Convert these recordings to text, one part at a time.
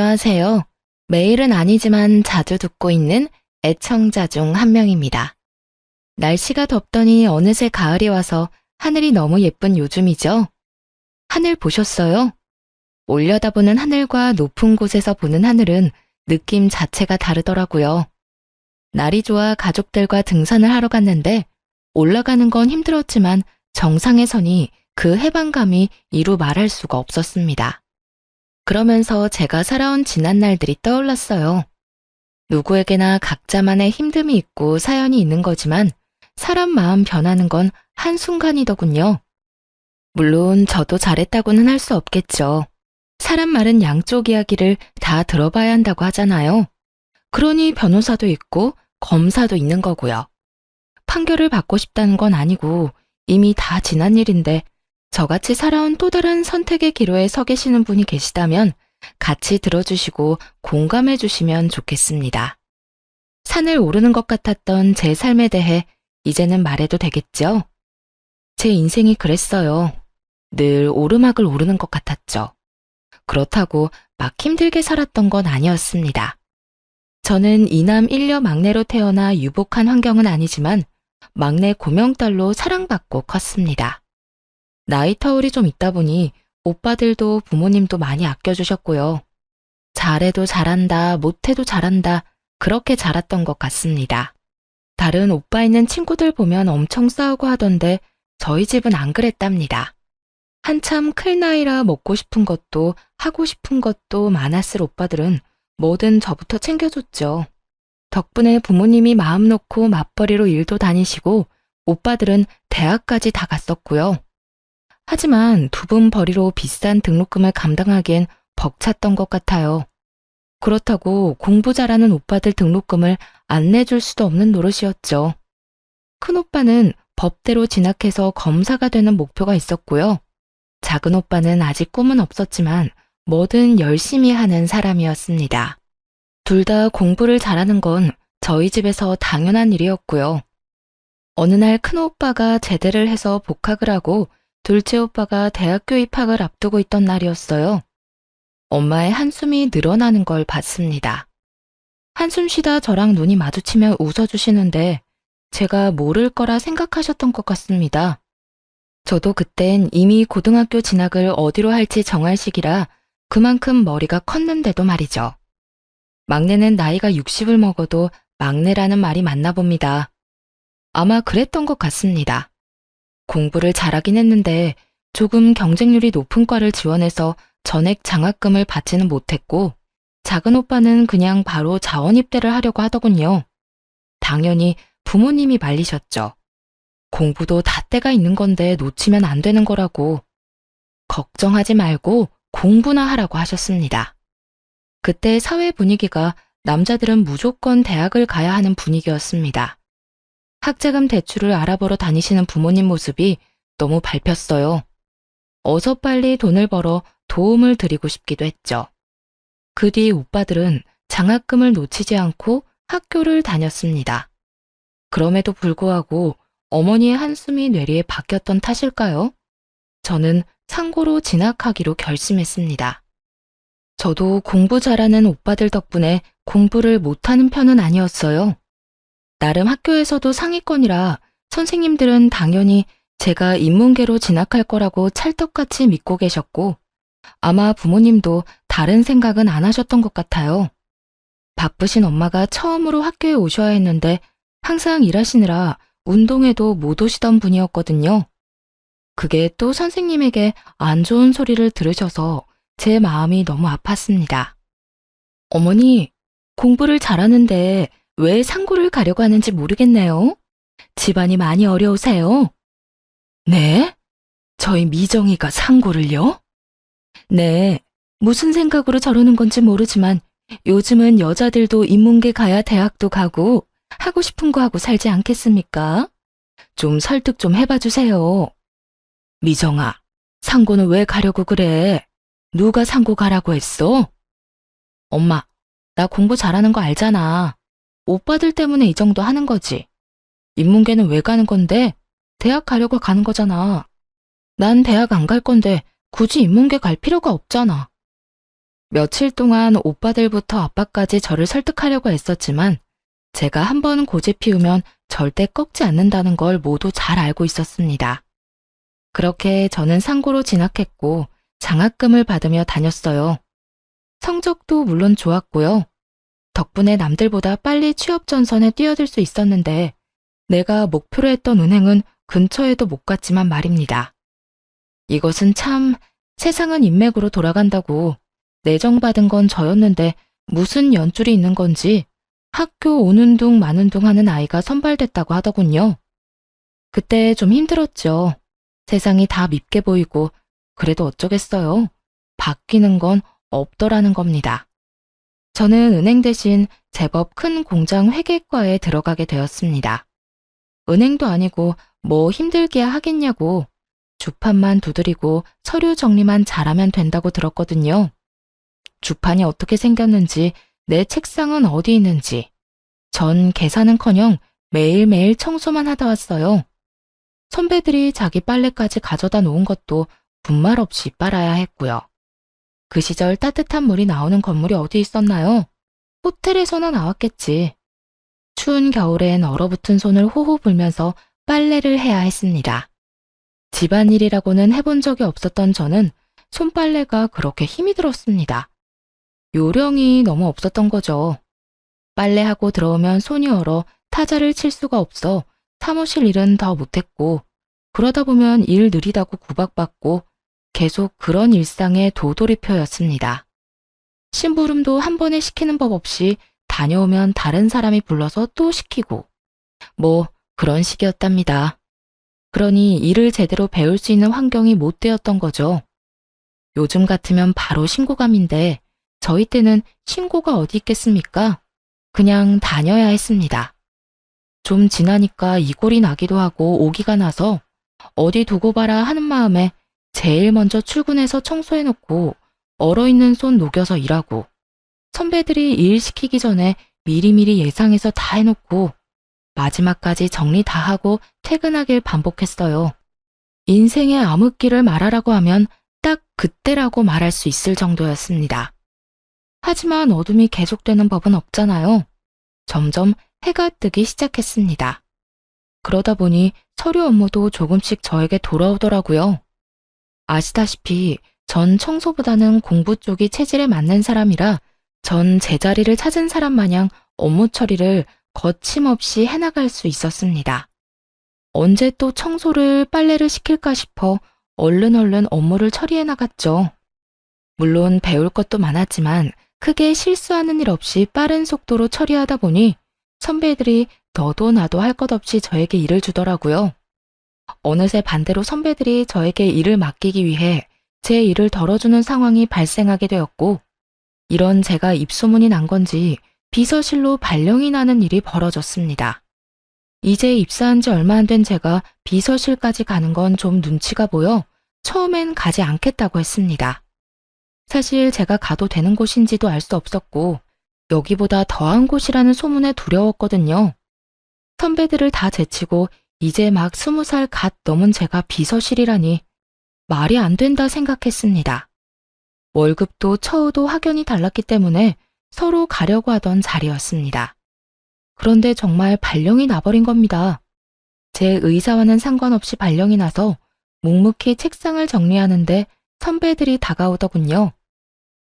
안녕하세요. 매일은 아니지만 자주 듣고 있는 애청자 중 한 명입니다. 날씨가 덥더니 어느새 가을이 와서 하늘이 너무 예쁜 요즘이죠. 하늘 보셨어요? 올려다보는 하늘과 높은 곳에서 보는 하늘은 느낌 자체가 다르더라고요. 날이 좋아 가족들과 등산을 하러 갔는데 올라가는 건 힘들었지만 정상에 서니 그 해방감이 이루 말할 수가 없었습니다. 그러면서 제가 살아온 지난 날들이 떠올랐어요. 누구에게나 각자만의 힘듦이 있고 사연이 있는 거지만 사람 마음 변하는 건 한순간이더군요. 물론 저도 잘했다고는 할 수 없겠죠. 사람 말은 양쪽 이야기를 다 들어봐야 한다고 하잖아요. 그러니 변호사도 있고 검사도 있는 거고요. 판결을 받고 싶다는 건 아니고 이미 다 지난 일인데 저같이 살아온 또 다른 선택의 기로에 서 계시는 분이 계시다면 같이 들어주시고 공감해 주시면 좋겠습니다. 산을 오르는 것 같았던 제 삶에 대해 이제는 말해도 되겠죠? 제 인생이 그랬어요. 늘 오르막을 오르는 것 같았죠. 그렇다고 막 힘들게 살았던 건 아니었습니다. 저는 이남 일녀 막내로 태어나 유복한 환경은 아니지만 막내 고명딸로 사랑받고 컸습니다. 나이 터울이 좀 있다 보니 오빠들도 부모님도 많이 아껴주셨고요. 잘해도 잘한다, 못해도 잘한다, 그렇게 자랐던 것 같습니다. 다른 오빠 있는 친구들 보면 엄청 싸우고 하던데 저희 집은 안 그랬답니다. 한참 클 나이라 먹고 싶은 것도 하고 싶은 것도 많았을 오빠들은 뭐든 저부터 챙겨줬죠. 덕분에 부모님이 마음 놓고 맞벌이로 일도 다니시고 오빠들은 대학까지 다 갔었고요. 하지만 두 분 벌이로 비싼 등록금을 감당하기엔 벅찼던 것 같아요. 그렇다고 공부 잘하는 오빠들 등록금을 안 내줄 수도 없는 노릇이었죠. 큰오빠는 법대로 진학해서 검사가 되는 목표가 있었고요. 작은 오빠는 아직 꿈은 없었지만 뭐든 열심히 하는 사람이었습니다. 둘 다 공부를 잘하는 건 저희 집에서 당연한 일이었고요. 어느 날 큰오빠가 제대를 해서 복학을 하고 둘째 오빠가 대학교 입학을 앞두고 있던 날이었어요. 엄마의 한숨이 늘어나는 걸 봤습니다. 한숨 쉬다 저랑 눈이 마주치며 웃어주시는데 제가 모를 거라 생각하셨던 것 같습니다. 저도 그땐 이미 고등학교 진학을 어디로 할지 정할 시기라 그만큼 머리가 컸는데도 말이죠. 막내는 나이가 60을 먹어도 막내라는 말이 맞나 봅니다. 아마 그랬던 것 같습니다. 공부를 잘하긴 했는데 조금 경쟁률이 높은 과를 지원해서 전액 장학금을 받지는 못했고 작은 오빠는 그냥 바로 자원 입대를 하려고 하더군요. 당연히 부모님이 말리셨죠. 공부도 다 때가 있는 건데 놓치면 안 되는 거라고. 걱정하지 말고 공부나 하라고 하셨습니다. 그때 사회 분위기가 남자들은 무조건 대학을 가야 하는 분위기였습니다. 학자금 대출을 알아보러 다니시는 부모님 모습이 너무 밟혔어요. 어서 빨리 돈을 벌어 도움을 드리고 싶기도 했죠. 그 뒤 오빠들은 장학금을 놓치지 않고 학교를 다녔습니다. 그럼에도 불구하고 어머니의 한숨이 뇌리에 박혔던 탓일까요? 저는 상고로 진학하기로 결심했습니다. 저도 공부 잘하는 오빠들 덕분에 공부를 못하는 편은 아니었어요. 나름 학교에서도 상위권이라 선생님들은 당연히 제가 인문계로 진학할 거라고 찰떡같이 믿고 계셨고 아마 부모님도 다른 생각은 안 하셨던 것 같아요. 바쁘신 엄마가 처음으로 학교에 오셔야 했는데 항상 일하시느라 운동회도 못 오시던 분이었거든요. 그게 또 선생님에게 안 좋은 소리를 들으셔서 제 마음이 너무 아팠습니다. 어머니, 공부를 잘하는데 왜 상고를 가려고 하는지 모르겠네요. 집안이 많이 어려우세요. 네? 저희 미정이가 상고를요? 네, 무슨 생각으로 저러는 건지 모르지만 요즘은 여자들도 인문계 가야 대학도 가고 하고 싶은 거 하고 살지 않겠습니까? 좀 설득 좀 해봐 주세요. 미정아, 상고는 왜 가려고 그래? 누가 상고 가라고 했어? 엄마, 나 공부 잘하는 거 알잖아. 오빠들 때문에 이 정도 하는 거지. 인문계는 왜 가는 건데? 대학 가려고 가는 거잖아. 난 대학 안 갈 건데 굳이 인문계 갈 필요가 없잖아. 며칠 동안 오빠들부터 아빠까지 저를 설득하려고 애썼지만 제가 한번 고집 피우면 절대 꺾지 않는다는 걸 모두 잘 알고 있었습니다. 그렇게 저는 상고로 진학했고 장학금을 받으며 다녔어요. 성적도 물론 좋았고요. 덕분에 남들보다 빨리 취업 전선에 뛰어들 수 있었는데 내가 목표로 했던 은행은 근처에도 못 갔지만 말입니다. 이것은 참 세상은 인맥으로 돌아간다고 내정받은 건 저였는데 무슨 연줄이 있는 건지 학교 오는 둥 마는 둥 하는 아이가 선발됐다고 하더군요. 그때 좀 힘들었죠. 세상이 다 밉게 보이고 그래도 어쩌겠어요. 바뀌는 건 없더라는 겁니다. 저는 은행 대신 제법 큰 공장 회계과에 들어가게 되었습니다. 은행도 아니고 뭐 힘들게야 하겠냐고 주판만 두드리고 서류 정리만 잘하면 된다고 들었거든요. 주판이 어떻게 생겼는지 내 책상은 어디 있는지 전 계산은커녕 매일매일 청소만 하다 왔어요. 선배들이 자기 빨래까지 가져다 놓은 것도 분말 없이 빨아야 했고요. 그 시절 따뜻한 물이 나오는 건물이 어디 있었나요? 호텔에서나 나왔겠지. 추운 겨울엔 얼어붙은 손을 호호 불면서 빨래를 해야 했습니다. 집안일이라고는 해본 적이 없었던 저는 손빨래가 그렇게 힘이 들었습니다. 요령이 너무 없었던 거죠. 빨래하고 들어오면 손이 얼어 타자를 칠 수가 없어 사무실 일은 더 못했고 그러다 보면 일 느리다고 구박받고 계속 그런 일상의 도돌이표였습니다. 심부름도 한 번에 시키는 법 없이 다녀오면 다른 사람이 불러서 또 시키고 뭐 그런 식이었답니다. 그러니 일을 제대로 배울 수 있는 환경이 못 되었던 거죠. 요즘 같으면 바로 신고감인데 저희 때는 신고가 어디 있겠습니까? 그냥 다녀야 했습니다. 좀 지나니까 이골이 나기도 하고 오기가 나서 어디 두고 봐라 하는 마음에 제일 먼저 출근해서 청소해놓고 얼어있는 손 녹여서 일하고 선배들이 일 시키기 전에 미리미리 예상해서 다 해놓고 마지막까지 정리 다 하고 퇴근하길 반복했어요. 인생의 암흑기를 말하라고 하면 딱 그때라고 말할 수 있을 정도였습니다. 하지만 어둠이 계속되는 법은 없잖아요. 점점 해가 뜨기 시작했습니다. 그러다 보니 서류 업무도 조금씩 저에게 돌아오더라고요. 아시다시피 전 청소보다는 공부 쪽이 체질에 맞는 사람이라 전 제자리를 찾은 사람 마냥 업무 처리를 거침없이 해나갈 수 있었습니다. 언제 또 청소를 빨래를 시킬까 싶어 얼른 업무를 처리해 나갔죠. 물론 배울 것도 많았지만 크게 실수하는 일 없이 빠른 속도로 처리하다 보니 선배들이 너도 나도 할 것 없이 저에게 일을 주더라고요. 어느새 반대로 선배들이 저에게 일을 맡기기 위해 제 일을 덜어주는 상황이 발생하게 되었고 이런 제가 입소문이 난 건지 비서실로 발령이 나는 일이 벌어졌습니다. 이제 입사한 지 얼마 안 된 제가 비서실까지 가는 건 좀 눈치가 보여 처음엔 가지 않겠다고 했습니다. 사실 제가 가도 되는 곳인지도 알 수 없었고 여기보다 더한 곳이라는 소문에 두려웠거든요. 선배들을 다 제치고 이제 막 20살 갓 넘은 제가 비서실이라니 말이 안 된다 생각했습니다. 월급도 처우도 확연히 달랐기 때문에 서로 가려고 하던 자리였습니다. 그런데 정말 발령이 나버린 겁니다. 제 의사와는 상관없이 발령이 나서 묵묵히 책상을 정리하는데 선배들이 다가오더군요.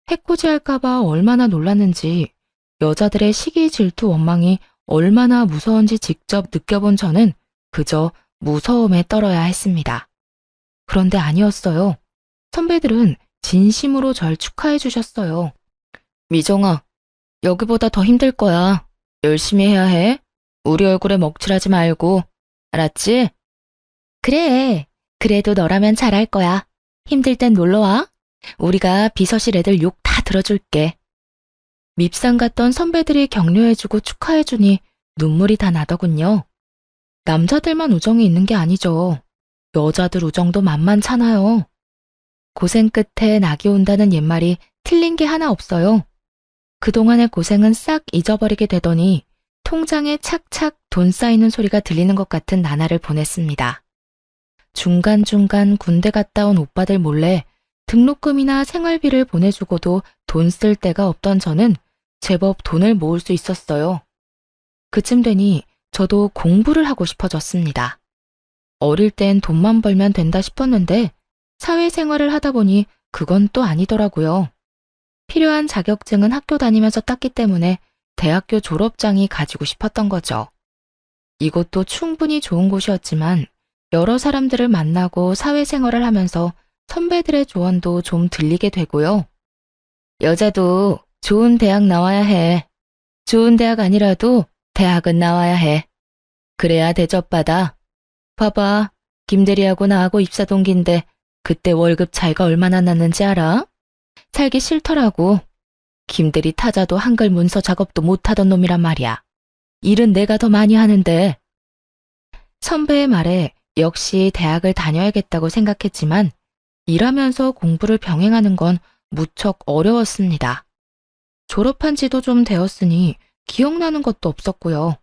해코지할까봐 얼마나 놀랐는지 여자들의 시기 질투 원망이 얼마나 무서운지 직접 느껴본 저는 그저 무서움에 떨어야 했습니다. 그런데 아니었어요. 선배들은 진심으로 절 축하해 주셨어요. 미정아, 여기보다 더 힘들 거야. 열심히 해야 해. 우리 얼굴에 먹칠하지 말고. 알았지? 그래. 그래도 너라면 잘할 거야. 힘들 땐 놀러와. 우리가 비서실 애들 욕 다 들어줄게. 밉상 같던 선배들이 격려해주고 축하해주니 눈물이 다 나더군요. 남자들만 우정이 있는 게 아니죠. 여자들 우정도 만만찮아요. 고생 끝에 낙이 온다는 옛말이 틀린 게 하나 없어요. 그동안의 고생은 싹 잊어버리게 되더니 통장에 착착 돈 쌓이는 소리가 들리는 것 같은 나날을 보냈습니다. 중간중간 군대 갔다 온 오빠들 몰래 등록금이나 생활비를 보내주고도 돈 쓸 데가 없던 저는 제법 돈을 모을 수 있었어요. 그쯤 되니 저도 공부를 하고 싶어졌습니다. 어릴 땐 돈만 벌면 된다 싶었는데 사회생활을 하다 보니 그건 또 아니더라고요. 필요한 자격증은 학교 다니면서 땄기 때문에 대학교 졸업장이 가지고 싶었던 거죠. 이곳도 충분히 좋은 곳이었지만 여러 사람들을 만나고 사회생활을 하면서 선배들의 조언도 좀 들리게 되고요. 여자도 좋은 대학 나와야 해. 좋은 대학 아니라도 대학은 나와야 해. 그래야 대접받아. 봐봐, 김대리하고 나하고 입사 동기인데 그때 월급 차이가 얼마나 났는지 알아? 살기 싫더라고. 김대리 타자도 한글 문서 작업도 못하던 놈이란 말이야. 일은 내가 더 많이 하는데. 선배의 말에 역시 대학을 다녀야겠다고 생각했지만 일하면서 공부를 병행하는 건 무척 어려웠습니다. 졸업한 지도 좀 되었으니 기억나는 것도 없었고요.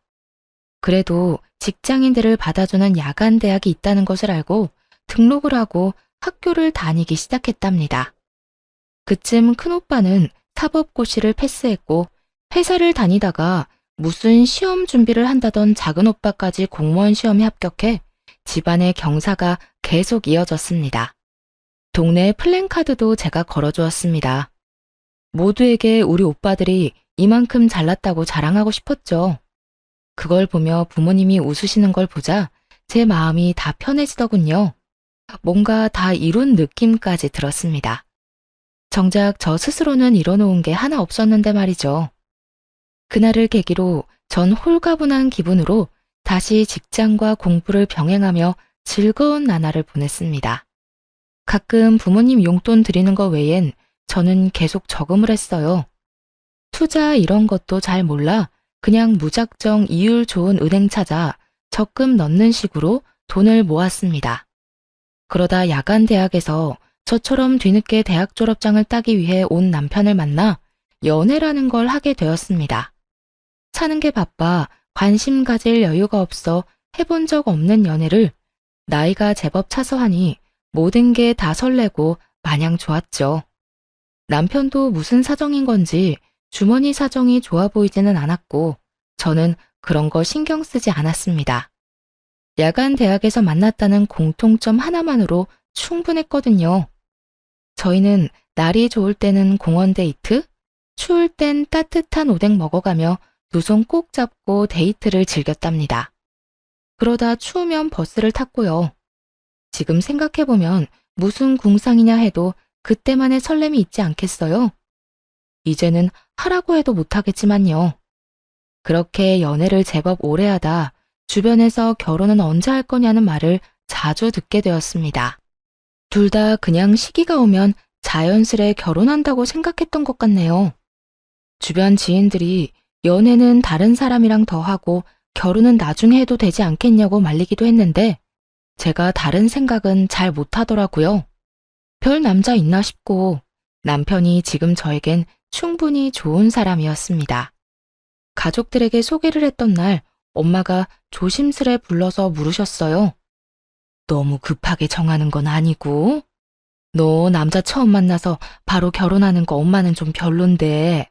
그래도 직장인들을 받아주는 야간 대학이 있다는 것을 알고 등록을 하고 학교를 다니기 시작했답니다. 그쯤 큰오빠는 사법고시를 패스했고 회사를 다니다가 무슨 시험 준비를 한다던 작은오빠까지 공무원 시험에 합격해 집안의 경사가 계속 이어졌습니다. 동네 플랜카드도 제가 걸어주었습니다. 모두에게 우리 오빠들이 이만큼 잘났다고 자랑하고 싶었죠. 그걸 보며 부모님이 웃으시는 걸 보자 제 마음이 다 편해지더군요. 뭔가 다 이룬 느낌까지 들었습니다. 정작 저 스스로는 이뤄놓은 게 하나 없었는데 말이죠. 그날을 계기로 전 홀가분한 기분으로 다시 직장과 공부를 병행하며 즐거운 나날을 보냈습니다. 가끔 부모님 용돈 드리는 거 외엔 저는 계속 저금을 했어요. 투자 이런 것도 잘 몰라 그냥 무작정 이율 좋은 은행 찾아 적금 넣는 식으로 돈을 모았습니다. 그러다 야간 대학에서 저처럼 뒤늦게 대학 졸업장을 따기 위해 온 남편을 만나 연애라는 걸 하게 되었습니다. 사는 게 바빠 관심 가질 여유가 없어 해본 적 없는 연애를 나이가 제법 차서 하니 모든 게 다 설레고 마냥 좋았죠. 남편도 무슨 사정인 건지 주머니 사정이 좋아 보이지는 않았고 저는 그런 거 신경 쓰지 않았습니다. 야간 대학에서 만났다는 공통점 하나만으로 충분했거든요. 저희는 날이 좋을 때는 공원 데이트, 추울 땐 따뜻한 오뎅 먹어가며 두 손 꼭 잡고 데이트를 즐겼답니다. 그러다 추우면 버스를 탔고요. 지금 생각해보면 무슨 궁상이냐 해도 그때만의 설렘이 있지 않겠어요? 이제는 하라고 해도 못하겠지만요. 그렇게 연애를 제법 오래 하다 주변에서 결혼은 언제 할 거냐는 말을 자주 듣게 되었습니다. 둘 다 그냥 시기가 오면 자연스레 결혼한다고 생각했던 것 같네요. 주변 지인들이 연애는 다른 사람이랑 더 하고 결혼은 나중에 해도 되지 않겠냐고 말리기도 했는데 제가 다른 생각은 잘 못하더라고요. 별 남자 있나 싶고 남편이 지금 저에겐 충분히 좋은 사람이었습니다. 가족들에게 소개를 했던 날 엄마가 조심스레 불러서 물으셨어요. 너무 급하게 정하는 건 아니고? 너 남자 처음 만나서 바로 결혼하는 거 엄마는 좀 별론데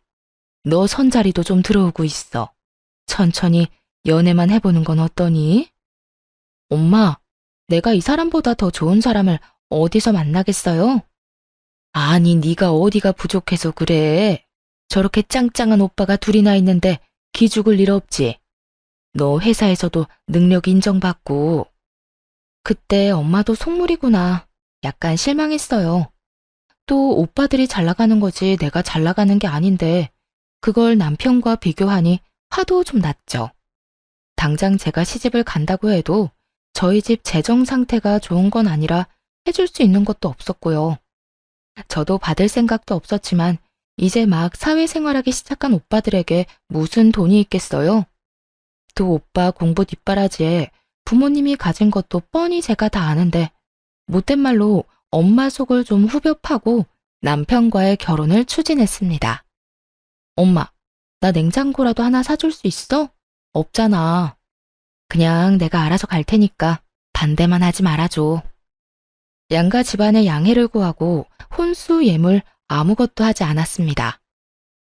너 선자리도 좀 들어오고 있어. 천천히 연애만 해보는 건 어떠니? 엄마, 내가 이 사람보다 더 좋은 사람을 어디서 만나겠어요? 아니, 네가 어디가 부족해서 그래. 저렇게 짱짱한 오빠가 둘이나 있는데 기죽을 일 없지. 너 회사에서도 능력 인정받고. 그때 엄마도 속물이구나. 약간 실망했어요. 또 오빠들이 잘 나가는 거지 내가 잘 나가는 게 아닌데 그걸 남편과 비교하니 화도 좀 났죠. 당장 제가 시집을 간다고 해도 저희 집 재정 상태가 좋은 건 아니라 해줄 수 있는 것도 없었고요. 저도 받을 생각도 없었지만 이제 막 사회생활하기 시작한 오빠들에게 무슨 돈이 있겠어요? 또 오빠 공부 뒷바라지에 부모님이 가진 것도 뻔히 제가 다 아는데 못된 말로 엄마 속을 좀 후벼 파고 남편과의 결혼을 추진했습니다. 엄마, 나 냉장고라도 하나 사줄 수 있어? 없잖아. 그냥 내가 알아서 갈 테니까 반대만 하지 말아줘. 양가 집안의 양해를 구하고 혼수 예물 아무것도 하지 않았습니다.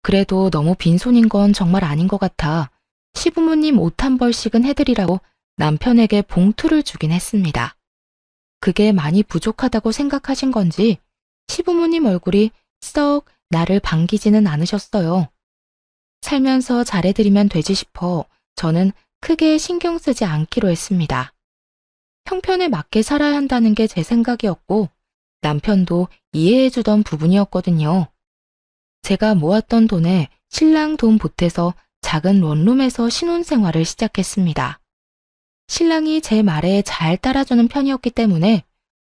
그래도 너무 빈손인 건 정말 아닌 것 같아 시부모님 옷 한 벌씩은 해드리라고 남편에게 봉투를 주긴 했습니다. 그게 많이 부족하다고 생각하신 건지 시부모님 얼굴이 썩 나를 반기지는 않으셨어요. 살면서 잘해드리면 되지 싶어 저는 크게 신경 쓰지 않기로 했습니다. 형편에 맞게 살아야 한다는 게 제 생각이었고 남편도 이해해주던 부분이었거든요. 제가 모았던 돈에 신랑 돈 보태서 작은 원룸에서 신혼생활을 시작했습니다. 신랑이 제 말에 잘 따라주는 편이었기 때문에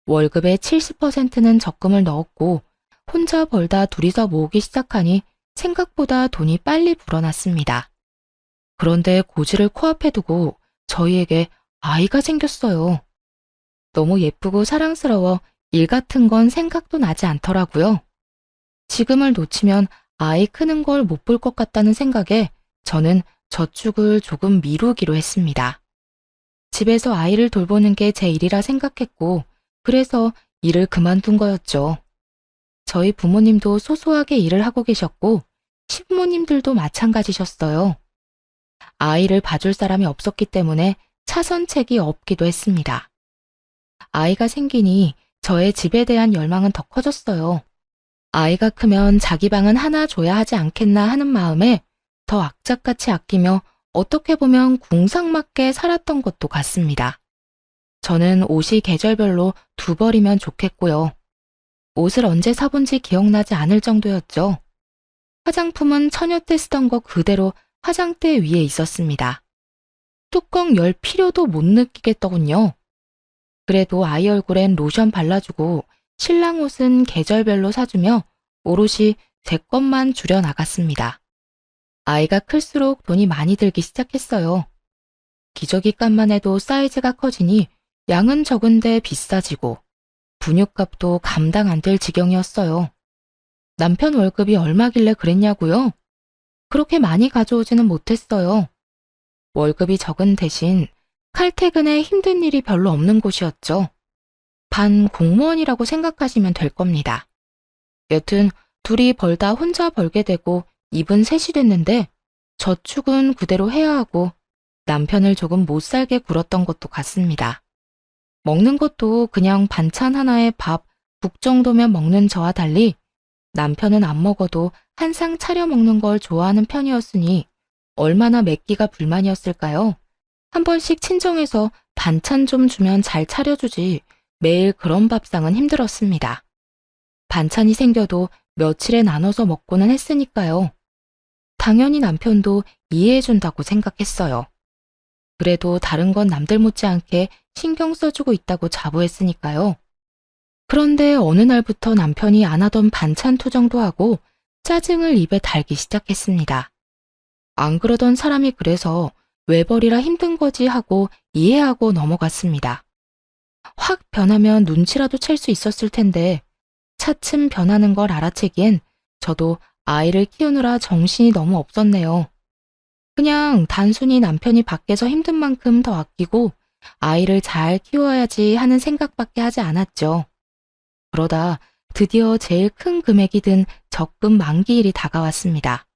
월급의 70%는 적금을 넣었고 혼자 벌다 둘이서 모으기 시작하니 생각보다 돈이 빨리 불어났습니다. 그런데 고지를 코앞에 두고 저희에게 아이가 생겼어요. 너무 예쁘고 사랑스러워 일 같은 건 생각도 나지 않더라고요. 지금을 놓치면 아이 크는 걸 못 볼 것 같다는 생각에 저는 저축을 조금 미루기로 했습니다. 집에서 아이를 돌보는 게 제 일이라 생각했고 그래서 일을 그만둔 거였죠. 저희 부모님도 소소하게 일을 하고 계셨고 시부모님들도 마찬가지셨어요. 아이를 봐줄 사람이 없었기 때문에 차선책이 없기도 했습니다. 아이가 생기니 저의 집에 대한 열망은 더 커졌어요. 아이가 크면 자기 방은 하나 줘야 하지 않겠나 하는 마음에 더 악착같이 아끼며 어떻게 보면 궁상맞게 살았던 것도 같습니다. 저는 옷이 계절별로 2벌이면 좋겠고요. 옷을 언제 사본지 기억나지 않을 정도였죠. 화장품은 처녀 때 쓰던 거 그대로 화장대 위에 있었습니다. 뚜껑 열 필요도 못 느끼겠더군요. 그래도 아이 얼굴엔 로션 발라주고 신랑 옷은 계절별로 사주며 오롯이 제 것만 줄여 나갔습니다. 아이가 클수록 돈이 많이 들기 시작했어요. 기저귀값만 해도 사이즈가 커지니 양은 적은데 비싸지고 분유값도 감당 안 될 지경이었어요. 남편 월급이 얼마길래 그랬냐고요? 그렇게 많이 가져오지는 못했어요. 월급이 적은 대신 칼퇴근에 힘든 일이 별로 없는 곳이었죠. 반 공무원이라고 생각하시면 될 겁니다. 여튼 둘이 벌다 혼자 벌게 되고 입은 셋이 됐는데 저축은 그대로 해야 하고 남편을 조금 못 살게 굴었던 것도 같습니다. 먹는 것도 그냥 반찬 하나에 밥 국 정도면 먹는 저와 달리 남편은 안 먹어도 한 상 차려 먹는 걸 좋아하는 편이었으니 얼마나 맵기가 불만이었을까요? 한 번씩 친정에서 반찬 좀 주면 잘 차려주지 매일 그런 밥상은 힘들었습니다. 반찬이 생겨도 며칠에 나눠서 먹고는 했으니까요. 당연히 남편도 이해해준다고 생각했어요. 그래도 다른 건 남들 못지않게 신경 써주고 있다고 자부했으니까요. 그런데 어느 날부터 남편이 안 하던 반찬 투정도 하고 짜증을 입에 달기 시작했습니다. 안 그러던 사람이 그래서 외벌이라 힘든 거지 하고 이해하고 넘어갔습니다. 확 변하면 눈치라도 챌 수 있었을 텐데 차츰 변하는 걸 알아채기엔 저도 아이를 키우느라 정신이 너무 없었네요. 그냥 단순히 남편이 밖에서 힘든 만큼 더 아끼고 아이를 잘 키워야지 하는 생각밖에 하지 않았죠. 그러다 드디어 제일 큰 금액이 든 적금 만기일이 다가왔습니다.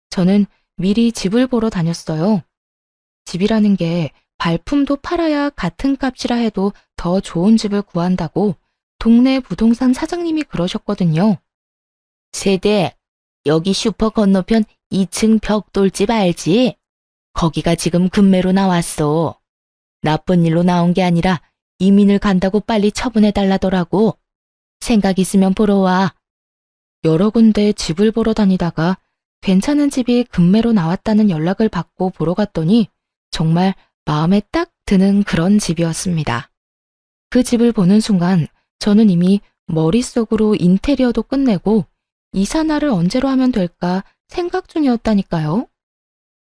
저는 미리 집을 보러 다녔어요. 집이라는 게 발품도 팔아야 같은 값이라 해도 더 좋은 집을 구한다고 동네 부동산 사장님이 그러셨거든요. 세대, 여기 슈퍼 건너편 2층 벽돌집 알지? 거기가 지금 금매로 나왔어. 나쁜 일로 나온 게 아니라 이민을 간다고 빨리 처분해달라더라고. 생각 있으면 보러 와. 여러 군데 집을 보러 다니다가 괜찮은 집이 금매로 나왔다는 연락을 받고 보러 갔더니 정말 마음에 딱 드는 그런 집이었습니다. 그 집을 보는 순간 저는 이미 머릿속으로 인테리어도 끝내고 이사날을 언제로 하면 될까 생각 중이었다니까요.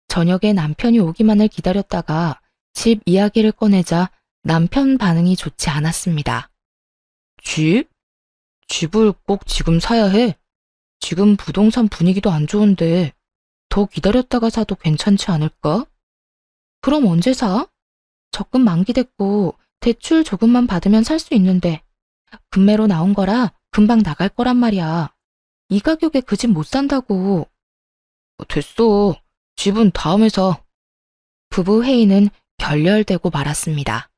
저녁에 남편이 오기만을 기다렸다가 집 이야기를 꺼내자 남편 반응이 좋지 않았습니다. 집? 집을 꼭 지금 사야 해? 지금 부동산 분위기도 안 좋은데 더 기다렸다가 사도 괜찮지 않을까? 그럼 언제 사? 적금 만기됐고 대출 조금만 받으면 살 수 있는데 금매로 나온 거라 금방 나갈 거란 말이야. 이 가격에 그 집 못 산다고. 됐어. 집은 다음에 사. 부부 회의는 결렬되고 말았습니다.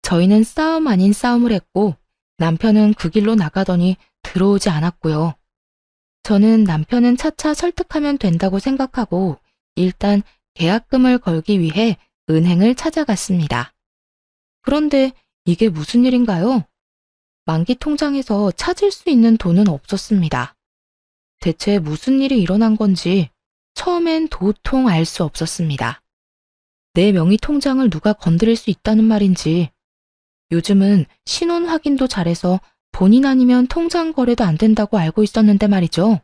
저희는 싸움 아닌 싸움을 했고 남편은 그 길로 나가더니 들어오지 않았고요. 저는 남편은 차차 설득하면 된다고 생각하고 일단 계약금을 걸기 위해 은행을 찾아갔습니다. 그런데 이게 무슨 일인가요? 만기 통장에서 찾을 수 있는 돈은 없었습니다. 대체 무슨 일이 일어난 건지 처음엔 도통 알 수 없었습니다. 내 명의 통장을 누가 건드릴 수 있다는 말인지, 요즘은 신원 확인도 잘해서 본인 아니면 통장 거래도 안 된다고 알고 있었는데 말이죠.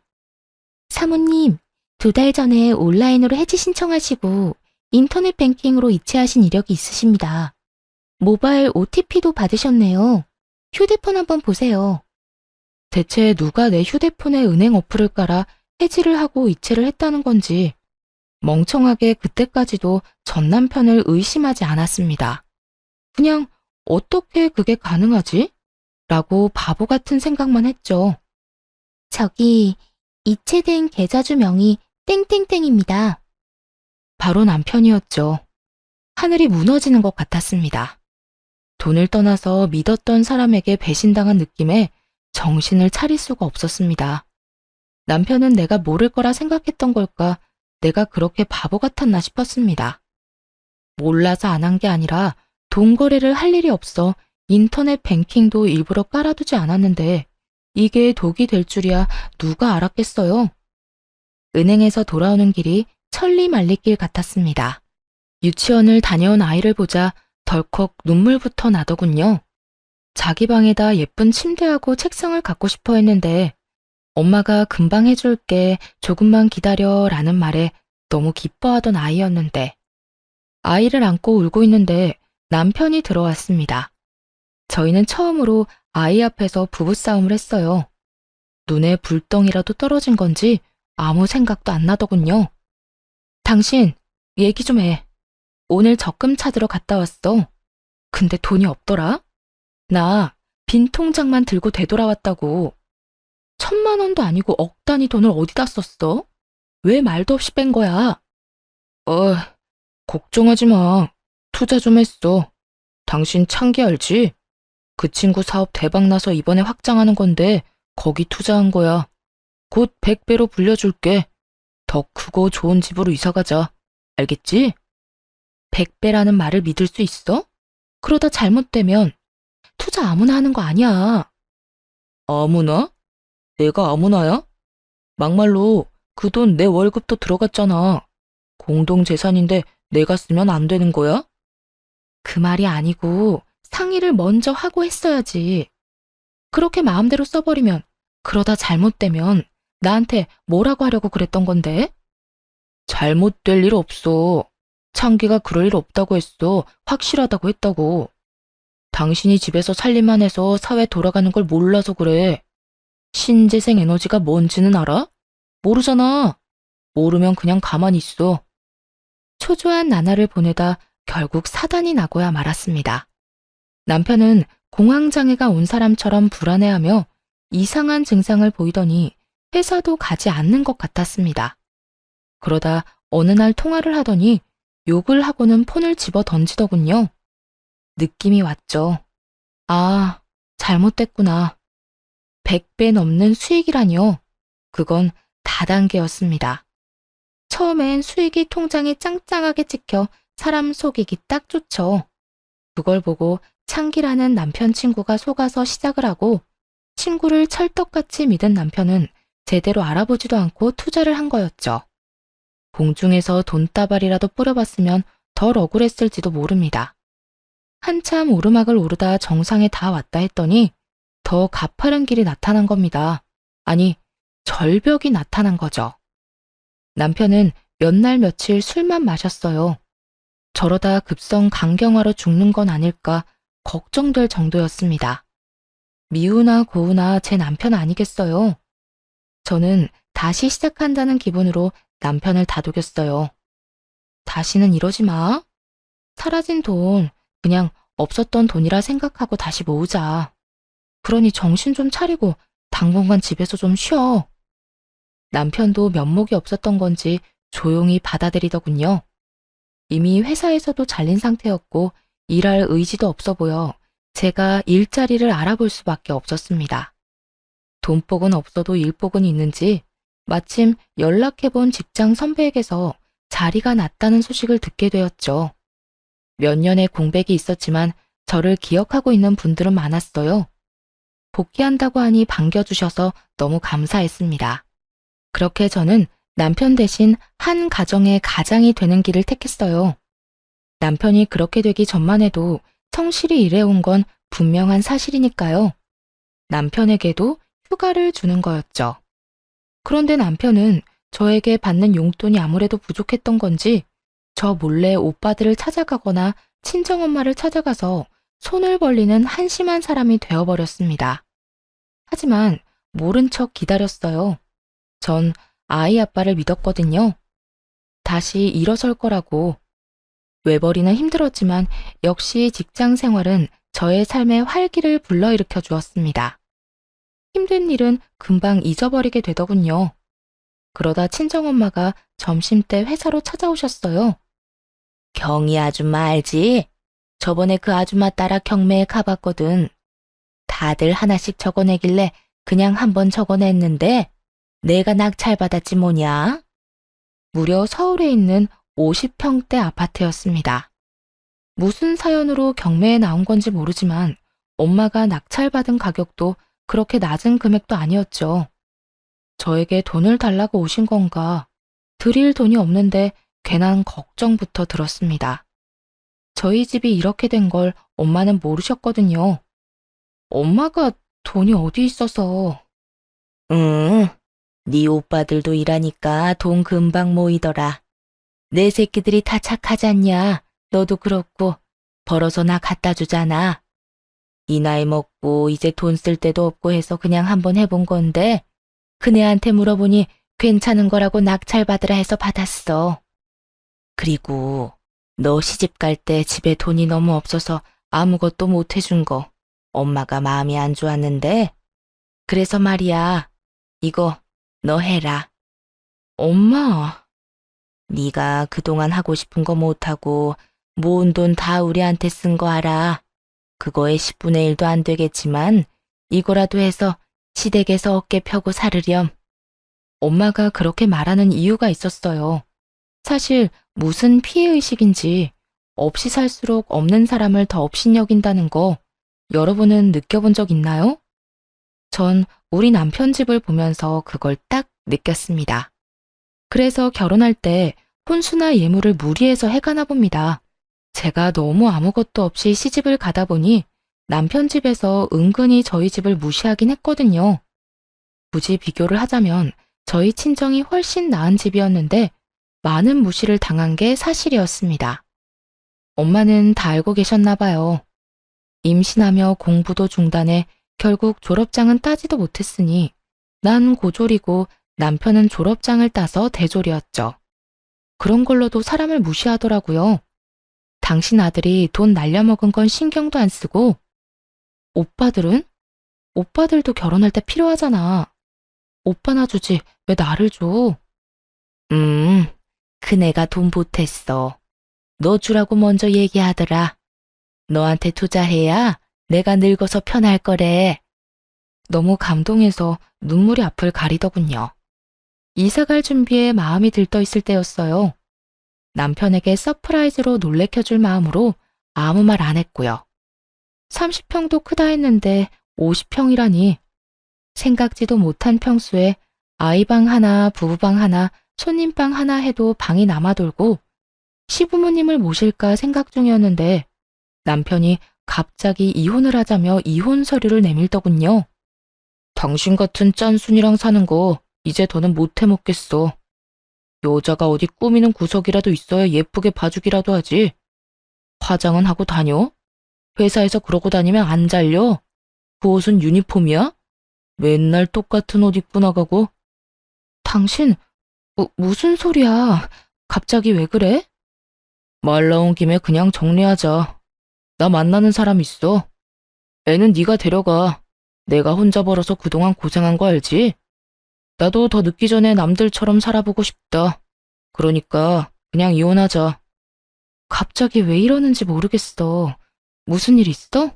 사모님, 2달 전에 온라인으로 해지 신청하시고 인터넷 뱅킹으로 이체하신 이력이 있으십니다. 모바일 OTP도 받으셨네요. 휴대폰 한번 보세요. 대체 누가 내 휴대폰에 은행 어플을 깔아 해지를 하고 이체를 했다는 건지 멍청하게 그때까지도 전 남편을 의심하지 않았습니다. 그냥 어떻게 그게 가능하지? 라고 바보 같은 생각만 했죠. 저기 이체된 계좌주 명이 땡땡땡입니다. 바로 남편이었죠. 하늘이 무너지는 것 같았습니다. 돈을 떠나서 믿었던 사람에게 배신당한 느낌에 정신을 차릴 수가 없었습니다. 남편은 내가 모를 거라 생각했던 걸까, 내가 그렇게 바보 같았나 싶었습니다. 몰라서 안 한 게 아니라 돈 거래를 할 일이 없어 인터넷 뱅킹도 일부러 깔아두지 않았는데 이게 독이 될 줄이야 누가 알았겠어요. 은행에서 돌아오는 길이 천리말리길 같았습니다. 유치원을 다녀온 아이를 보자 덜컥 눈물부터 나더군요. 자기 방에다 예쁜 침대하고 책상을 갖고 싶어 했는데 엄마가 금방 해줄게, 조금만 기다려 라는 말에 너무 기뻐하던 아이였는데, 아이를 안고 울고 있는데 남편이 들어왔습니다. 저희는 처음으로 아이 앞에서 부부싸움을 했어요. 눈에 불덩이라도 떨어진 건지 아무 생각도 안 나더군요. 당신, 얘기 좀 해. 오늘 적금 찾으러 갔다 왔어. 근데 돈이 없더라? 나 빈 통장만 들고 되돌아왔다고. 1,000만 원도 아니고 억 단위 돈을 어디다 썼어? 왜 말도 없이 뺀 거야? 걱정하지 마. 투자 좀 했어. 당신 창기 알지? 그 친구 사업 대박 나서 이번에 확장하는 건데 거기 투자한 거야. 곧 100배로 불려줄게. 더 크고 좋은 집으로 이사 가자. 알겠지? 100배라는 말을 믿을 수 있어? 그러다 잘못되면 투자 아무나 하는 거 아니야. 아무나? 내가 아무나야? 막말로 그 돈 내 월급도 들어갔잖아. 공동재산인데 내가 쓰면 안 되는 거야? 그 말이 아니고 상의를 먼저 하고 했어야지. 그렇게 마음대로 써버리면 그러다 잘못되면 나한테 뭐라고 하려고 그랬던 건데? 잘못될 일 없어. 창기가 그럴 일 없다고 했어. 확실하다고 했다고. 당신이 집에서 살림만 해서 사회 돌아가는 걸 몰라서 그래. 신재생 에너지가 뭔지는 알아? 모르잖아. 모르면 그냥 가만히 있어. 초조한 나날을 보내다 결국 사단이 나고야 말았습니다. 남편은 공황장애가 온 사람처럼 불안해하며 이상한 증상을 보이더니 회사도 가지 않는 것 같았습니다. 그러다 어느 날 통화를 하더니 욕을 하고는 폰을 집어 던지더군요. 느낌이 왔죠. 아, 잘못됐구나. 100배 넘는 수익이라뇨. 그건 다단계였습니다. 처음엔 수익이 통장에 짱짱하게 찍혀 사람 속이기 딱 좋죠. 그걸 보고 창기라는 남편 친구가 속아서 시작을 하고 친구를 찰떡같이 믿은 남편은 제대로 알아보지도 않고 투자를 한 거였죠. 공중에서 돈다발이라도 뿌려봤으면 덜 억울했을지도 모릅니다. 한참 오르막을 오르다 정상에 다 왔다 했더니 더 가파른 길이 나타난 겁니다. 아니, 절벽이 나타난 거죠. 남편은 몇 날 며칠 술만 마셨어요. 저러다 급성 간경화로 죽는 건 아닐까 걱정될 정도였습니다. 미우나 고우나 제 남편 아니겠어요? 저는 다시 시작한다는 기분으로 남편을 다독였어요. 다시는 이러지 마. 사라진 돈 그냥 없었던 돈이라 생각하고 다시 모으자. 그러니 정신 좀 차리고 당분간 집에서 좀 쉬어. 남편도 면목이 없었던 건지 조용히 받아들이더군요. 이미 회사에서도 잘린 상태였고 일할 의지도 없어 보여 제가 일자리를 알아볼 수밖에 없었습니다. 돈복은 없어도 일복은 있는지 마침 연락해본 직장 선배에게서 자리가 났다는 소식을 듣게 되었죠. 몇 년의 공백이 있었지만 저를 기억하고 있는 분들은 많았어요. 복귀한다고 하니 반겨주셔서 너무 감사했습니다. 그렇게 저는 남편 대신 한 가정의 가장이 되는 길을 택했어요. 남편이 그렇게 되기 전만 해도 성실히 일해온 건 분명한 사실이니까요. 남편에게도 휴가를 주는 거였죠. 그런데 남편은 저에게 받는 용돈이 아무래도 부족했던 건지 저 몰래 오빠들을 찾아가거나 친정엄마를 찾아가서 손을 벌리는 한심한 사람이 되어버렸습니다. 하지만 모른 척 기다렸어요. 전 아이 아빠를 믿었거든요. 다시 일어설 거라고. 외벌이는 힘들었지만 역시 직장 생활은 저의 삶의 활기를 불러일으켜 주었습니다. 힘든 일은 금방 잊어버리게 되더군요. 그러다 친정엄마가 점심때 회사로 찾아오셨어요. 경희 아줌마 알지? 저번에 그 아줌마 따라 경매에 가봤거든. 다들 하나씩 적어내길래 그냥 한번 적어냈는데 내가 낙찰받았지 뭐냐? 무려 서울에 있는 50평대 아파트였습니다. 무슨 사연으로 경매에 나온 건지 모르지만 엄마가 낙찰받은 가격도 그렇게 낮은 금액도 아니었죠. 저에게 돈을 달라고 오신 건가? 드릴 돈이 없는데 괜한 걱정부터 들었습니다. 저희 집이 이렇게 된 걸 엄마는 모르셨거든요. 엄마가 돈이 어디 있어서. 네 오빠들도 일하니까 돈 금방 모이더라. 내 새끼들이 다 착하잖냐. 너도 그렇고 벌어서 나 갖다 주잖아. 이 나이 먹고 이제 돈 쓸 데도 없고 해서 그냥 한번 해본 건데 그네한테 물어보니 괜찮은 거라고 낙찰 받으라 해서 받았어. 그리고 너 시집 갈 때 집에 돈이 너무 없어서 아무것도 못 해준 거 엄마가 마음이 안 좋았는데 그래서 말이야. 이거 너 해라. 엄마. 네가 그동안 하고 싶은 거 못하고 모은 돈 다 우리한테 쓴 거 알아. 그거의 10분의 1도 안 되겠지만 이거라도 해서 시댁에서 어깨 펴고 살으렴. 엄마가 그렇게 말하는 이유가 있었어요. 사실 무슨 피해의식인지 없이 살수록 없는 사람을 더 업신여긴다는 거 여러분은 느껴본 적 있나요? 전 우리 남편 집을 보면서 그걸 딱 느꼈습니다. 그래서 결혼할 때 혼수나 예물을 무리해서 해가나 봅니다. 제가 너무 아무것도 없이 시집을 가다 보니 남편 집에서 은근히 저희 집을 무시하긴 했거든요. 굳이 비교를 하자면 저희 친정이 훨씬 나은 집이었는데 많은 무시를 당한 게 사실이었습니다. 엄마는 다 알고 계셨나 봐요. 임신하며 공부도 중단해 결국 졸업장은 따지도 못했으니 난 고졸이고 남편은 졸업장을 따서 대졸이었죠. 그런 걸로도 사람을 무시하더라고요. 당신 아들이 돈 날려먹은 건 신경도 안 쓰고 오빠들은? 오빠들도 결혼할 때 필요하잖아. 오빠나 주지 왜 나를 줘? 큰애가 돈 보탰어. 너 주라고 먼저 얘기하더라. 너한테 투자해야 내가 늙어서 편할 거래. 너무 감동해서 눈물이 앞을 가리더군요. 이사갈 준비에 마음이 들떠 있을 때였어요. 남편에게 서프라이즈로 놀래켜줄 마음으로 아무 말 안 했고요. 30평도 크다 했는데 50평이라니. 생각지도 못한 평수에 아이방 하나, 부부방 하나, 손님방 하나 해도 방이 남아돌고 시부모님을 모실까 생각 중이었는데 남편이 갑자기 이혼을 하자며 이혼 서류를 내밀더군요. 당신 같은 짠순이랑 사는 거 이제 더는 못 해먹겠어. 여자가 어디 꾸미는 구석이라도 있어야 예쁘게 봐주기라도 하지. 화장은 하고 다녀? 회사에서 그러고 다니면 안 잘려? 그 옷은 유니폼이야? 맨날 똑같은 옷 입고 나가고. 당신 무슨 소리야? 갑자기 왜 그래? 말 나온 김에 그냥 정리하자. 나 만나는 사람 있어. 애는 네가 데려가. 내가 혼자 벌어서 그동안 고생한 거 알지? 나도 더 늦기 전에 남들처럼 살아보고 싶다. 그러니까 그냥 이혼하자. 갑자기 왜 이러는지 모르겠어. 무슨 일 있어?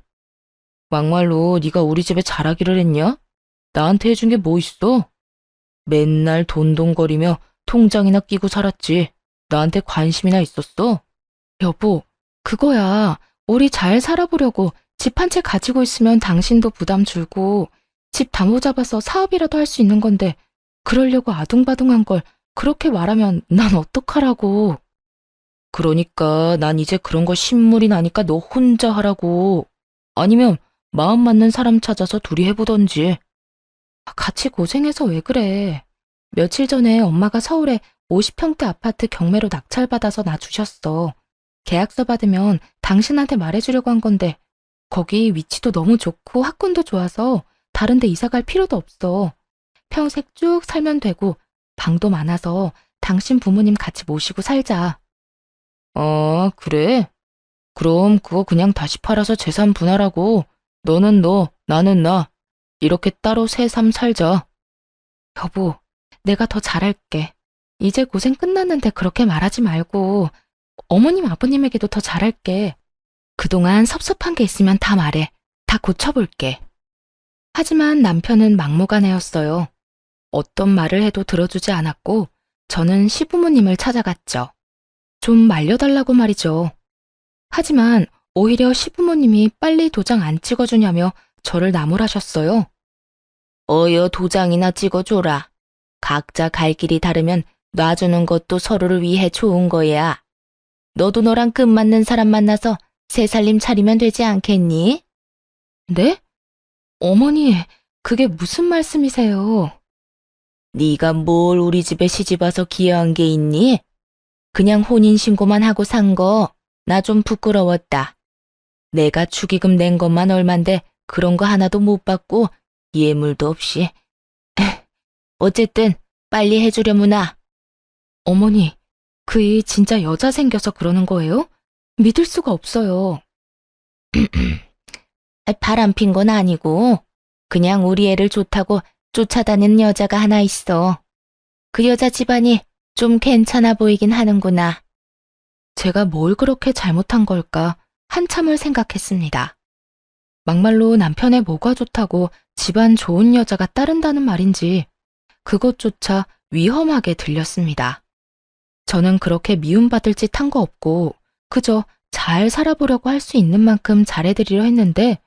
막말로 네가 우리 집에 잘하기를 했냐? 나한테 해준 게 뭐 있어? 맨날 돈돈거리며 통장이나 끼고 살았지. 나한테 관심이나 있었어? 여보, 그거야. 우리 잘 살아보려고 집 한 채 가지고 있으면 당신도 부담 줄고 집 담보 잡아서 사업이라도 할 수 있는 건데 그러려고 아둥바둥한 걸 그렇게 말하면 난 어떡하라고. 그러니까 난 이제 그런 거 신물이 나니까 너 혼자 하라고. 아니면 마음 맞는 사람 찾아서 둘이 해보던지. 같이 고생해서 왜 그래. 며칠 전에 엄마가 서울에 50평대 아파트 경매로 낙찰받아서 나 주셨어. 계약서 받으면 당신한테 말해주려고 한 건데 거기 위치도 너무 좋고 학군도 좋아서 다른 데 이사 갈 필요도 없어. 평생 쭉 살면 되고 방도 많아서 당신 부모님 같이 모시고 살자. 그래? 그럼 그거 그냥 다시 팔아서 재산 분할하고 너는 너, 나는 나. 이렇게 따로 새삼 살자. 여보, 내가 더 잘할게. 이제 고생 끝났는데 그렇게 말하지 말고 어머님 아버님에게도 더 잘할게. 그동안 섭섭한 게 있으면 다 말해. 다 고쳐볼게. 하지만 남편은 막무가내였어요. 어떤 말을 해도 들어주지 않았고 저는 시부모님을 찾아갔죠. 좀 말려달라고 말이죠. 하지만 오히려 시부모님이 빨리 도장 안 찍어주냐며 저를 나무라셨어요. 어여 도장이나 찍어줘라. 각자 갈 길이 다르면 놔주는 것도 서로를 위해 좋은 거야. 너도 너랑 끝맞는 사람 만나서 새 살림 차리면 되지 않겠니? 네? 어머니, 그게 무슨 말씀이세요? 네가 뭘 우리 집에 시집와서 기여한 게 있니? 그냥 혼인신고만 하고 산 거 나 좀 부끄러웠다. 내가 축의금 낸 것만 얼만데 그런 거 하나도 못 받고 예물도 없이. 어쨌든 빨리 해주려무나. 어머니, 그 이 진짜 여자 생겨서 그러는 거예요? 믿을 수가 없어요. 바람핀 건 아니고 그냥 우리 애를 좋다고 쫓아다니는 여자가 하나 있어. 그 여자 집안이 좀 괜찮아 보이긴 하는구나. 제가 뭘 그렇게 잘못한 걸까 한참을 생각했습니다. 막말로 남편의 뭐가 좋다고 집안 좋은 여자가 따른다는 말인지 그것조차 위험하게 들렸습니다. 저는 그렇게 미움받을 짓 한 거 없고 그저 잘 살아보려고 할 수 있는 만큼 잘해드리려 했는데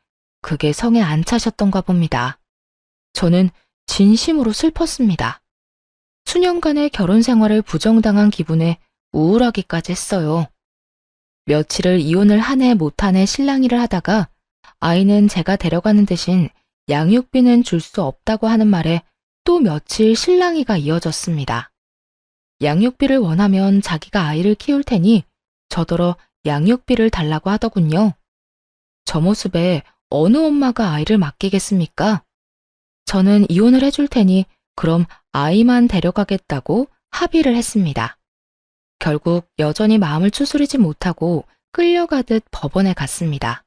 그게 성에 안 차셨던가 봅니다. 저는 진심으로 슬펐습니다. 수년간의 결혼 생활을 부정당한 기분에 우울하기까지 했어요. 며칠을 이혼을 한 해 못 한 해 실랑이를 하다가 아이는 제가 데려가는 대신 양육비는 줄 수 없다고 하는 말에 또 며칠 실랑이가 이어졌습니다. 양육비를 원하면 자기가 아이를 키울 테니 저더러 양육비를 달라고 하더군요. 저 모습에 어느 엄마가 아이를 맡기겠습니까? 저는 이혼을 해줄 테니 그럼 아이만 데려가겠다고 합의를 했습니다. 결국 여전히 마음을 추스리지 못하고 끌려가듯 법원에 갔습니다.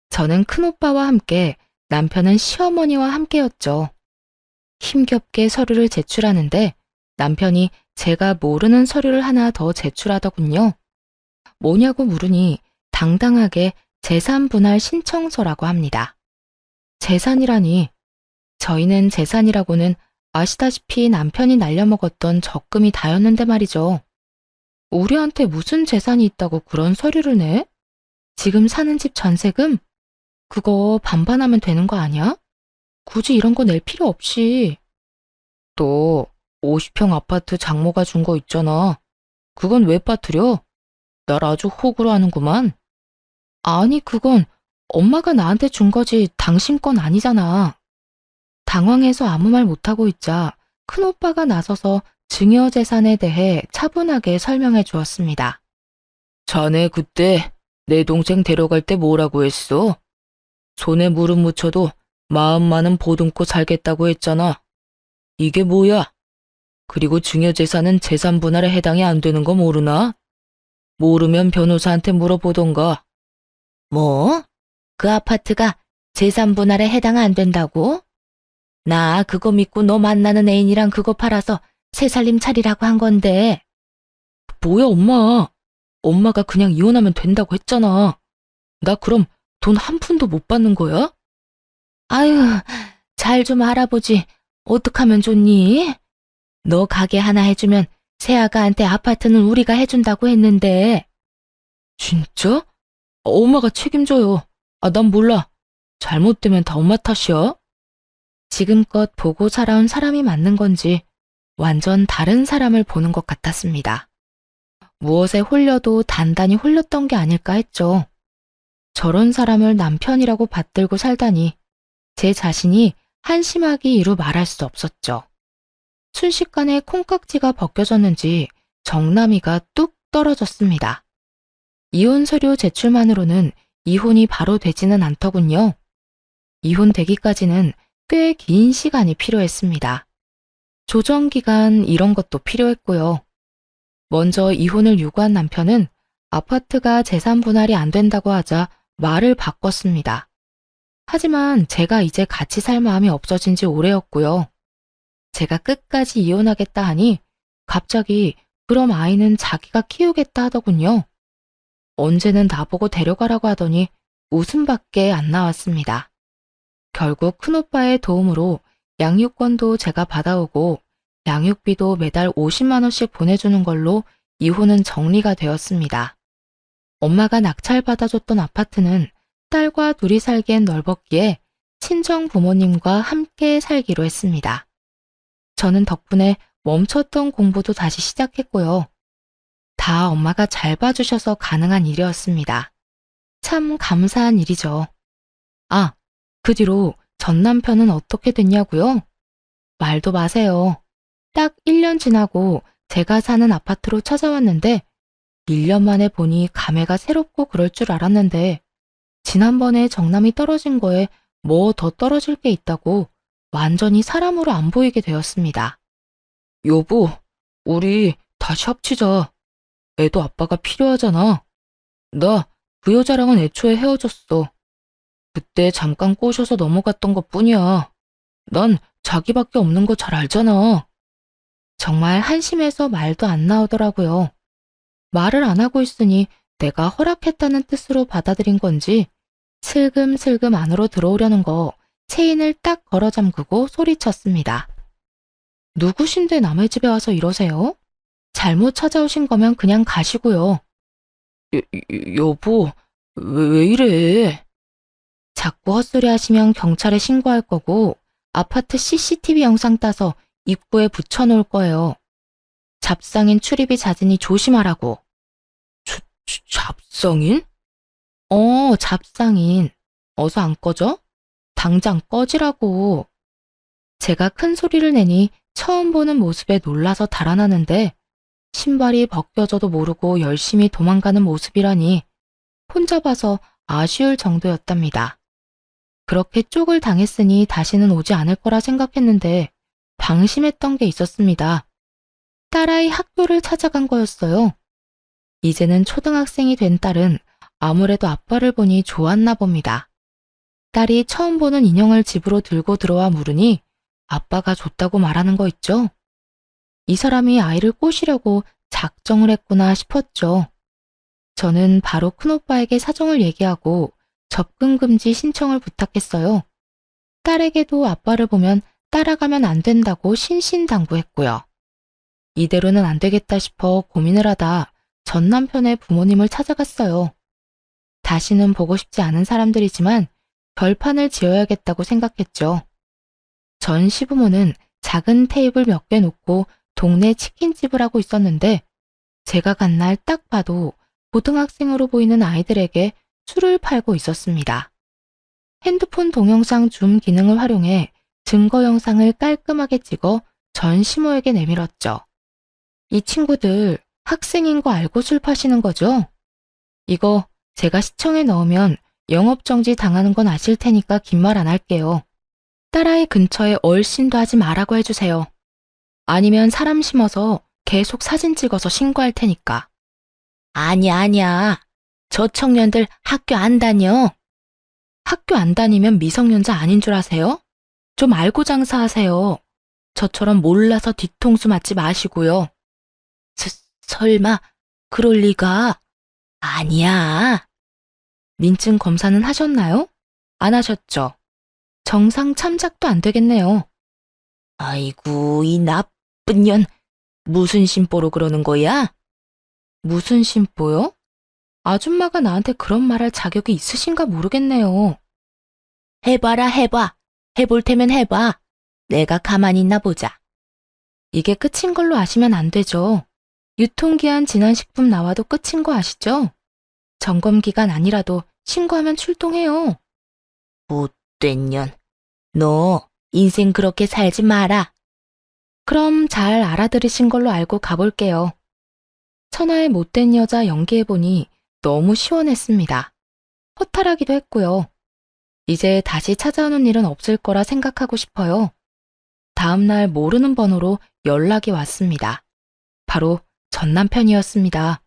저는 큰오빠와 함께 남편은 시어머니와 함께였죠. 힘겹게 서류를 제출하는데 남편이 제가 모르는 서류를 하나 더 제출하더군요. 뭐냐고 물으니 당당하게 재산분할 신청서라고 합니다. 재산이라니, 저희는 재산이라고는 아시다시피 남편이 날려먹었던 적금이 다였는데 말이죠. 우리한테 무슨 재산이 있다고 그런 서류를 내? 지금 사는 집 전세금? 그거 반반하면 되는 거 아니야? 굳이 이런 거 낼 필요 없이. 또 50평 아파트 장모가 준 거 있잖아. 그건 왜 빠뜨려? 날 아주 호구로 하는구만. 아니, 그건 엄마가 나한테 준 거지 당신 건 아니잖아. 당황해서 아무 말 못하고 있자 큰오빠가 나서서 증여재산에 대해 차분하게 설명해 주었습니다. 자네 그때 내 동생 데려갈 때 뭐라고 했어? 손에 무릎 묻혀도 마음만은 보듬고 살겠다고 했잖아. 이게 뭐야? 그리고 증여재산은 재산 분할에 해당이 안 되는 거 모르나? 모르면 변호사한테 물어보던가. 뭐? 그 아파트가 재산 분할에 해당 안 된다고? 나 그거 믿고 너 만나는 애인이랑 그거 팔아서 새 살림 차리라고 한 건데. 뭐야, 엄마. 엄마가 그냥 이혼하면 된다고 했잖아. 나 그럼 돈 한 푼도 못 받는 거야? 아유, 잘 좀 알아보지. 어떡하면 좋니? 너 가게 하나 해주면 새아가한테 아파트는 우리가 해준다고 했는데. 진짜? 엄마가 책임져요. 난 몰라. 잘못되면 다 엄마 탓이야. 지금껏 보고 살아온 사람이 맞는 건지 완전 다른 사람을 보는 것 같았습니다. 무엇에 홀려도 단단히 홀렸던 게 아닐까 했죠. 저런 사람을 남편이라고 받들고 살다니 제 자신이 한심하기 이루 말할 수 없었죠. 순식간에 콩깍지가 벗겨졌는지 정남이가 뚝 떨어졌습니다. 이혼 서류 제출만으로는 이혼이 바로 되지는 않더군요. 이혼되기까지는 꽤 긴 시간이 필요했습니다. 조정기간 이런 것도 필요했고요. 먼저 이혼을 요구한 남편은 아파트가 재산 분할이 안 된다고 하자 말을 바꿨습니다. 하지만 제가 이제 같이 살 마음이 없어진 지 오래였고요. 제가 끝까지 이혼하겠다 하니 갑자기 그럼 아이는 자기가 키우겠다 하더군요. 언제는 나보고 데려가라고 하더니 웃음밖에 안 나왔습니다. 결국 큰오빠의 도움으로 양육권도 제가 받아오고 양육비도 매달 50만 원씩 보내주는 걸로 이혼은 정리가 되었습니다. 엄마가 낙찰받아줬던 아파트는 딸과 둘이 살기엔 넓었기에 친정 부모님과 함께 살기로 했습니다. 저는 덕분에 멈췄던 공부도 다시 시작했고요. 다 엄마가 잘 봐주셔서 가능한 일이었습니다. 참 감사한 일이죠. 그 뒤로 전 남편은 어떻게 됐냐고요? 말도 마세요. 딱 1년 지나고 제가 사는 아파트로 찾아왔는데 1년 만에 보니 감회가 새롭고 그럴 줄 알았는데 지난번에 정남이 떨어진 거에 뭐 더 떨어질 게 있다고 완전히 사람으로 안 보이게 되었습니다. 여보, 우리 다시 합치자. 애도 아빠가 필요하잖아. 나 그 여자랑은 애초에 헤어졌어. 그때 잠깐 꼬셔서 넘어갔던 것뿐이야. 난 자기밖에 없는 거 잘 알잖아. 정말 한심해서 말도 안 나오더라고요. 말을 안 하고 있으니 내가 허락했다는 뜻으로 받아들인 건지 슬금슬금 안으로 들어오려는 거 체인을 딱 걸어 잠그고 소리쳤습니다. 누구신데 남의 집에 와서 이러세요? 잘못 찾아오신 거면 그냥 가시고요. 여보, 왜 이래? 자꾸 헛소리 하시면 경찰에 신고할 거고 아파트 CCTV 영상 따서 입구에 붙여놓을 거예요. 잡상인 출입이 잦으니 조심하라고. 잡상인? 잡상인. 어서 안 꺼져? 당장 꺼지라고. 제가 큰 소리를 내니 처음 보는 모습에 놀라서 달아나는데 신발이 벗겨져도 모르고 열심히 도망가는 모습이라니 혼자 봐서 아쉬울 정도였답니다. 그렇게 쪽을 당했으니 다시는 오지 않을 거라 생각했는데 방심했던 게 있었습니다. 딸아이 학교를 찾아간 거였어요. 이제는 초등학생이 된 딸은 아무래도 아빠를 보니 좋았나 봅니다. 딸이 처음 보는 인형을 집으로 들고 들어와 물으니 아빠가 줬다고 말하는 거 있죠? 이 사람이 아이를 꼬시려고 작정을 했구나 싶었죠. 저는 바로 큰오빠에게 사정을 얘기하고 접근 금지 신청을 부탁했어요. 딸에게도 아빠를 보면 따라가면 안 된다고 신신당부했고요. 이대로는 안 되겠다 싶어 고민을 하다 전 남편의 부모님을 찾아갔어요. 다시는 보고 싶지 않은 사람들이지만 결판을 지어야겠다고 생각했죠. 전 시부모는 작은 테이블 몇 개 놓고 동네 치킨집을 하고 있었는데 제가 간 날 딱 봐도 고등학생으로 보이는 아이들에게 술을 팔고 있었습니다. 핸드폰 동영상 줌 기능을 활용해 증거 영상을 깔끔하게 찍어 전 시모에게 내밀었죠. 이 친구들 학생인 거 알고 술 파시는 거죠? 이거 제가 시청에 넣으면 영업정지 당하는 건 아실 테니까 긴 말 안 할게요. 딸아이 근처에 얼씬도 하지 말라고 해주세요. 아니면 사람 심어서 계속 사진 찍어서 신고할 테니까. 아니야. 저 청년들 학교 안 다녀. 학교 안 다니면 미성년자 아닌 줄 아세요? 좀 알고 장사하세요. 저처럼 몰라서 뒤통수 맞지 마시고요. 설마 그럴 리가? 아니야. 민증 검사는 하셨나요? 안 하셨죠? 정상 참작도 안 되겠네요. 아이고, 이 나쁜 년. 무슨 심보로 그러는 거야? 무슨 심보요? 아줌마가 나한테 그런 말할 자격이 있으신가 모르겠네요. 해봐라, 해봐. 해볼 테면 해봐. 내가 가만히 있나 보자. 이게 끝인 걸로 아시면 안 되죠. 유통기한 지난 식품 나와도 끝인 거 아시죠? 점검기간 아니라도 신고하면 출동해요. 못된 년. 너 인생 그렇게 살지 마라. 그럼 잘 알아들으신 걸로 알고 가볼게요. 천하의 못된 여자 연기해보니 너무 시원했습니다. 허탈하기도 했고요. 이제 다시 찾아오는 일은 없을 거라 생각하고 싶어요. 다음날 모르는 번호로 연락이 왔습니다. 바로 전 남편이었습니다.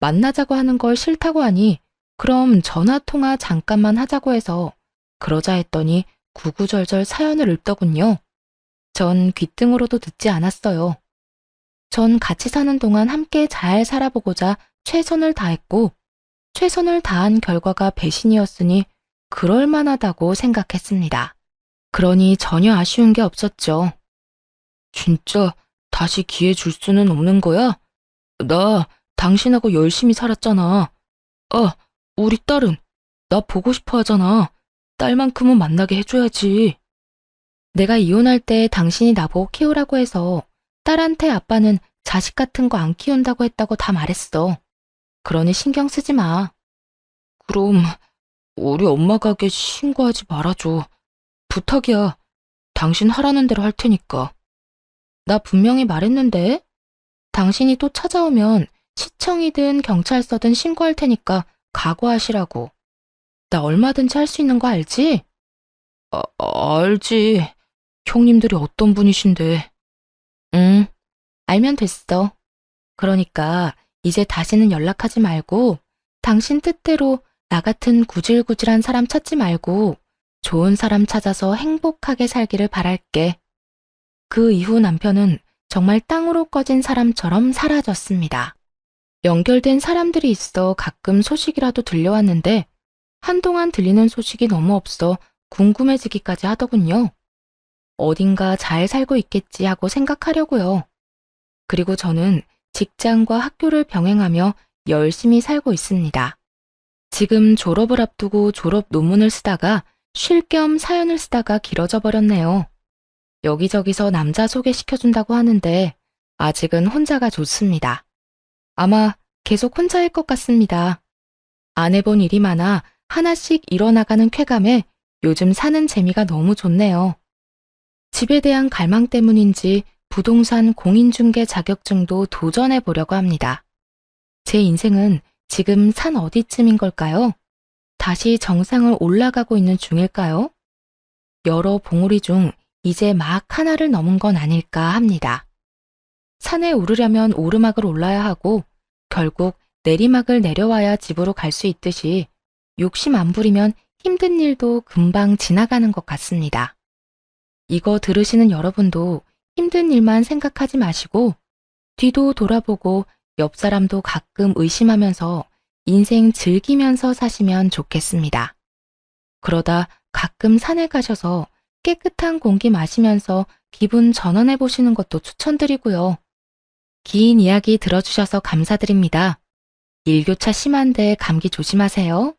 만나자고 하는 걸 싫다고 하니 그럼 전화통화 잠깐만 하자고 해서 그러자 했더니 구구절절 사연을 읊더군요. 전 귓등으로도 듣지 않았어요. 전 같이 사는 동안 함께 잘 살아보고자 최선을 다했고 최선을 다한 결과가 배신이었으니 그럴만하다고 생각했습니다. 그러니 전혀 아쉬운 게 없었죠. 진짜 다시 기회 줄 수는 없는 거야? 나 당신하고 열심히 살았잖아. 우리 딸은 나 보고 싶어 하잖아. 딸만큼은 만나게 해줘야지. 내가 이혼할 때 당신이 나보고 키우라고 해서 딸한테 아빠는 자식 같은 거 안 키운다고 했다고 다 말했어. 그러니 신경 쓰지 마. 그럼 우리 엄마 가게 신고하지 말아줘. 부탁이야. 당신 하라는 대로 할 테니까. 나 분명히 말했는데. 당신이 또 찾아오면 시청이든 경찰서든 신고할 테니까 각오하시라고. 나 얼마든지 할 수 있는 거 알지? 알지. 형님들이 어떤 분이신데. 응, 알면 됐어. 그러니까 이제 다시는 연락하지 말고 당신 뜻대로 나 같은 구질구질한 사람 찾지 말고 좋은 사람 찾아서 행복하게 살기를 바랄게. 그 이후 남편은 정말 땅으로 꺼진 사람처럼 사라졌습니다. 연결된 사람들이 있어 가끔 소식이라도 들려왔는데 한동안 들리는 소식이 너무 없어 궁금해지기까지 하더군요. 어딘가 잘 살고 있겠지 하고 생각하려고요. 그리고 저는 직장과 학교를 병행하며 열심히 살고 있습니다. 지금 졸업을 앞두고 졸업 논문을 쓰다가 쉴 겸 사연을 쓰다가 길어져 버렸네요. 여기저기서 남자 소개시켜준다고 하는데 아직은 혼자가 좋습니다. 아마 계속 혼자일 것 같습니다. 안 해본 일이 많아 하나씩 일어나가는 쾌감에 요즘 사는 재미가 너무 좋네요. 집에 대한 갈망 때문인지 부동산 공인중개 자격증도 도전해 보려고 합니다. 제 인생은 지금 산 어디쯤인 걸까요? 다시 정상을 올라가고 있는 중일까요? 여러 봉우리 중 이제 막 하나를 넘은 건 아닐까 합니다. 산에 오르려면 오르막을 올라야 하고 결국 내리막을 내려와야 집으로 갈 수 있듯이 욕심 안 부리면 힘든 일도 금방 지나가는 것 같습니다. 이거 들으시는 여러분도 힘든 일만 생각하지 마시고 뒤도 돌아보고 옆 사람도 가끔 의심하면서 인생 즐기면서 사시면 좋겠습니다. 그러다 가끔 산에 가셔서 깨끗한 공기 마시면서 기분 전환해 보시는 것도 추천드리고요. 긴 이야기 들어주셔서 감사드립니다. 일교차 심한데 감기 조심하세요.